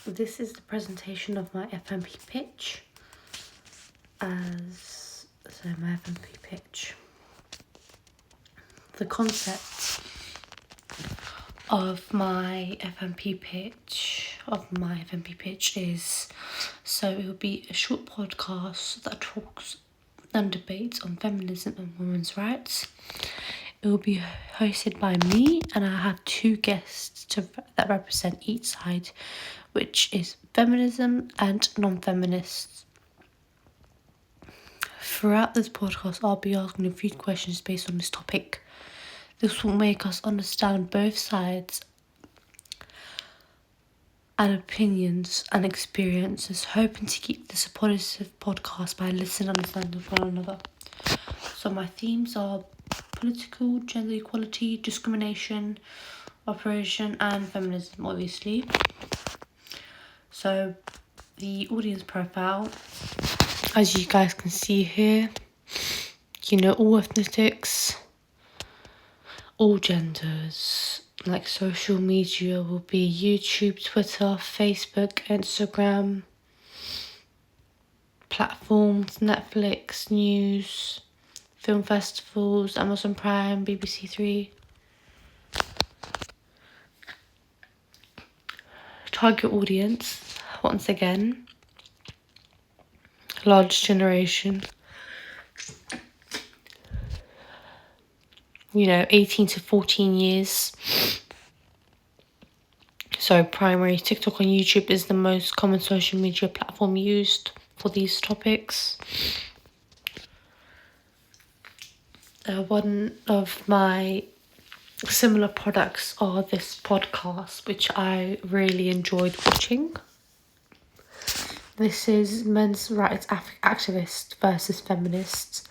This is the presentation of my FMP pitch. My FMP pitch. The concept of my FMP pitch is, so it will be a short podcast that talks and debates on feminism and women's rights. It will be hosted by me, and I have two guests that represent each side, which is feminism and non-feminists. Throughout this podcast, I'll be asking a few questions based on this topic. This will make us understand both sides and opinions and experiences, hoping to keep this a positive podcast by listening and understanding one another. So my themes are political, gender equality, discrimination, operation, and feminism, obviously. So the audience profile, as you guys can see here, all ethnicities, all genders. Like social media will be YouTube, Twitter, Facebook, Instagram, platforms, Netflix, news, film festivals, Amazon Prime, BBC Three. Target audience, once again, large generation, 18 to 14 years. So primary TikTok and YouTube is the most common social media platform used for these topics. One of my similar products are this podcast, which I really enjoyed watching. This is men's rights activists versus feminists.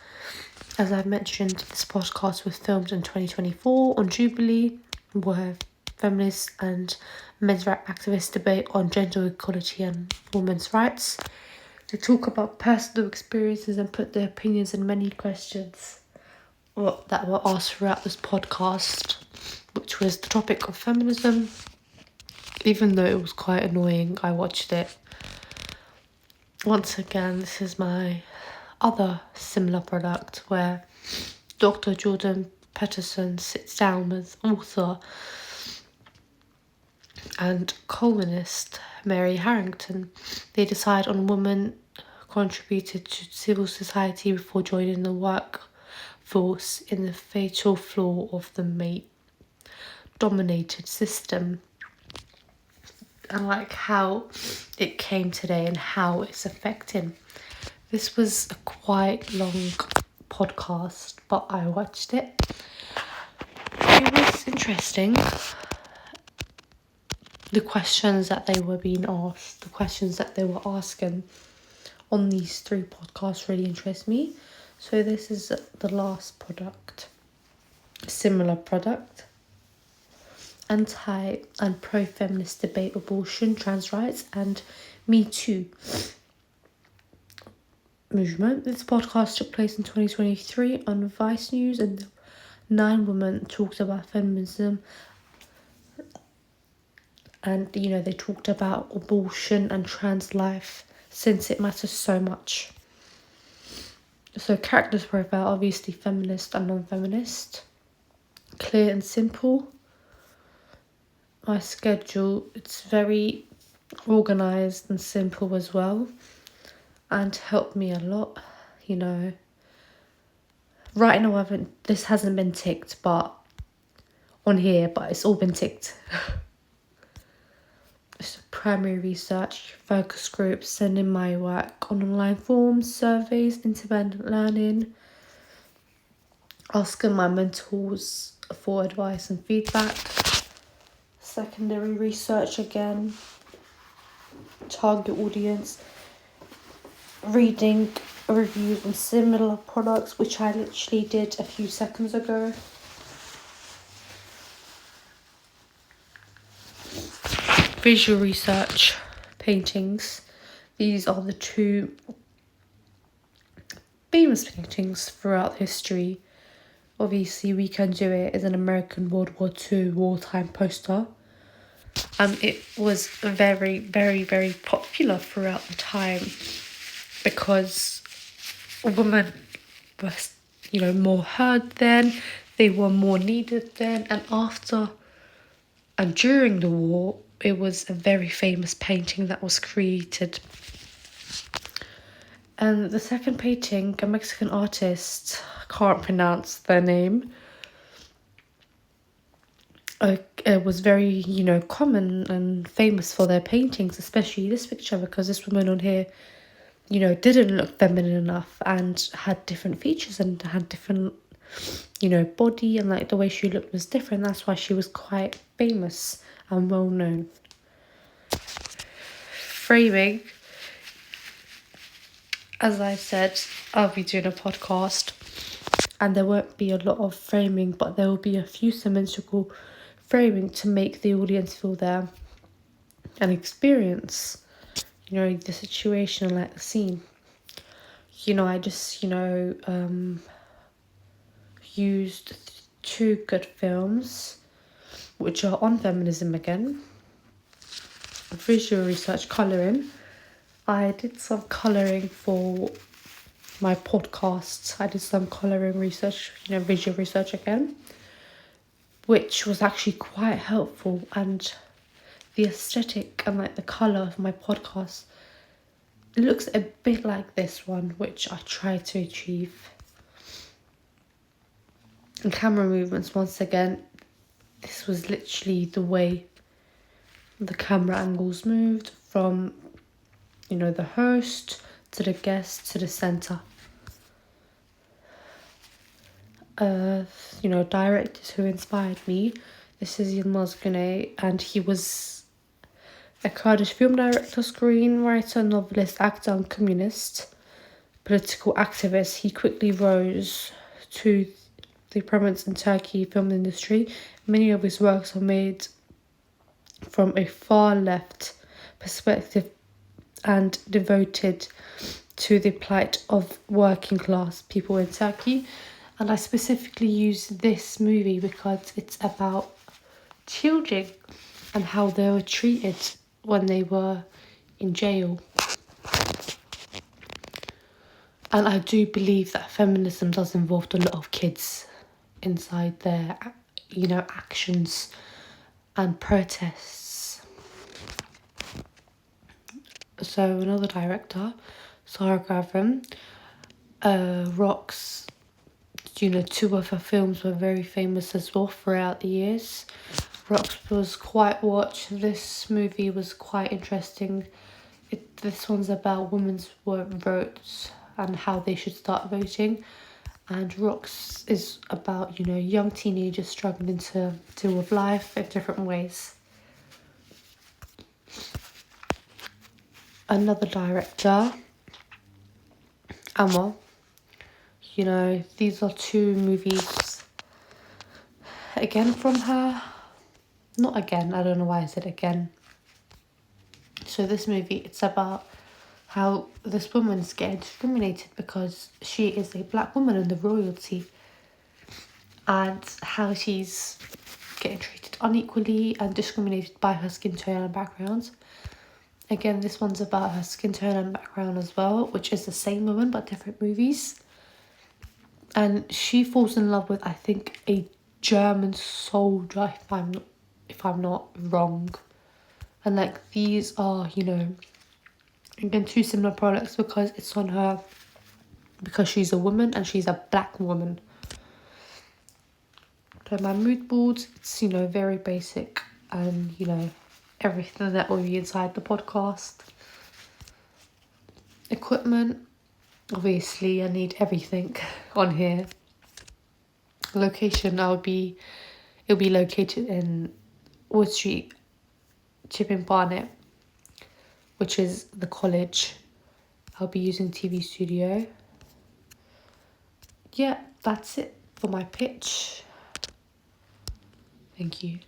As I mentioned, this podcast was filmed in 2024 on Jubilee, where feminists and men's rights activists debate on gender equality and women's rights. They talk about personal experiences and put their opinions in many questions that were asked throughout this podcast, which was the topic of feminism. Even though it was quite annoying, I watched it. Once again, this is my other similar product where Dr. Jordan Peterson sits down with author and columnist Mary Harrington. They decide on women contributed to civil society before joining the workforce in the fatal flaw of the mate-dominated system, and like how it came today and how it's affecting. This was a quite long podcast, but I watched it. It was interesting. The questions that they were being asked, the questions that they were asking on these three podcasts really interest me. So this is the last product, similar product. Anti and pro-feminist debate, abortion, trans rights, and Me Too movement. This podcast took place in 2023 on Vice News, and 9 women talked about feminism. And, they talked about abortion and trans life, since it matters so much. So characters profile, obviously feminist and non-feminist. Clear and simple. My schedule, it's very organised and simple as well, and helped me a lot. Right now this hasn't been ticked but it's all been ticked. So primary research, focus groups, sending my work on online forms, surveys, independent learning, asking my mentors for advice and feedback, secondary research again, target audience, reading reviews on similar products, which I literally did a few seconds ago. Visual research, paintings. These are the 2 famous paintings throughout history. Obviously, We Can Do It is an American World War II wartime poster. It was very, very, very popular throughout the time because women were, more heard then, they were more needed then, and after and during the war, it was a very famous painting that was created. And the second painting, a Mexican artist, can't pronounce their name, it was very, common and famous for their paintings, especially this picture, because this woman on here, didn't look feminine enough and had different features and had different, body, and like the way she looked was different. That's why she was quite famous and well known. Framing, as I said, I'll be doing a podcast and there won't be a lot of framing, but there will be a few symmetrical framing to make the audience feel there and experience, the situation, like the scene. I just, used two good films, which are on feminism again. Visual research, colouring. I did some colouring for my podcast. I did some colouring research, visual research again, which was actually quite helpful. And the aesthetic and like the colour of my podcast, it looks a bit like this one, which I tried to achieve. And camera movements, once again, this was literally the way the camera angles moved from, the host to the guest to the centre. Directors who inspired me. This is Yilmaz Güney, and he was a Kurdish film director, screenwriter, novelist, actor, and communist political activist. He quickly rose to the prominence in Turkey film industry. Many of his works are made from a far left perspective and devoted to the plight of working class people in Turkey. And I specifically use this movie because it's about children and how they were treated when they were in jail. And I do believe that feminism does involve a lot of kids inside their, actions and protests. So another director, Sarah Gavin, rocks. Two of her films were very famous as well throughout the years. Rocks was quite watched. This movie was quite interesting. This one's about women's votes and how they should start voting. And Rocks is about, young teenagers struggling to deal with life in different ways. Another director, Amma. These are two movies, again from her. Not again, I don't know why I said again. So this movie, it's about how this woman's getting discriminated because she is a black woman in the royalty, and how she's getting treated unequally and discriminated by her skin tone and background. Again, this one's about her skin tone and background as well, which is the same woman but different movies. And she falls in love with, I think, a German soldier, if I'm not wrong. And like these are, again, two similar products because it's on her, because she's a woman and she's a black woman. So my mood boards, it's, very basic and, everything that will be inside the podcast. Equipment, obviously I need everything on here. Location, it'll be located in Wood Street, Chipping Barnet, which is the college. I'll be using TV studio. Yeah, that's it for my pitch. Thank you.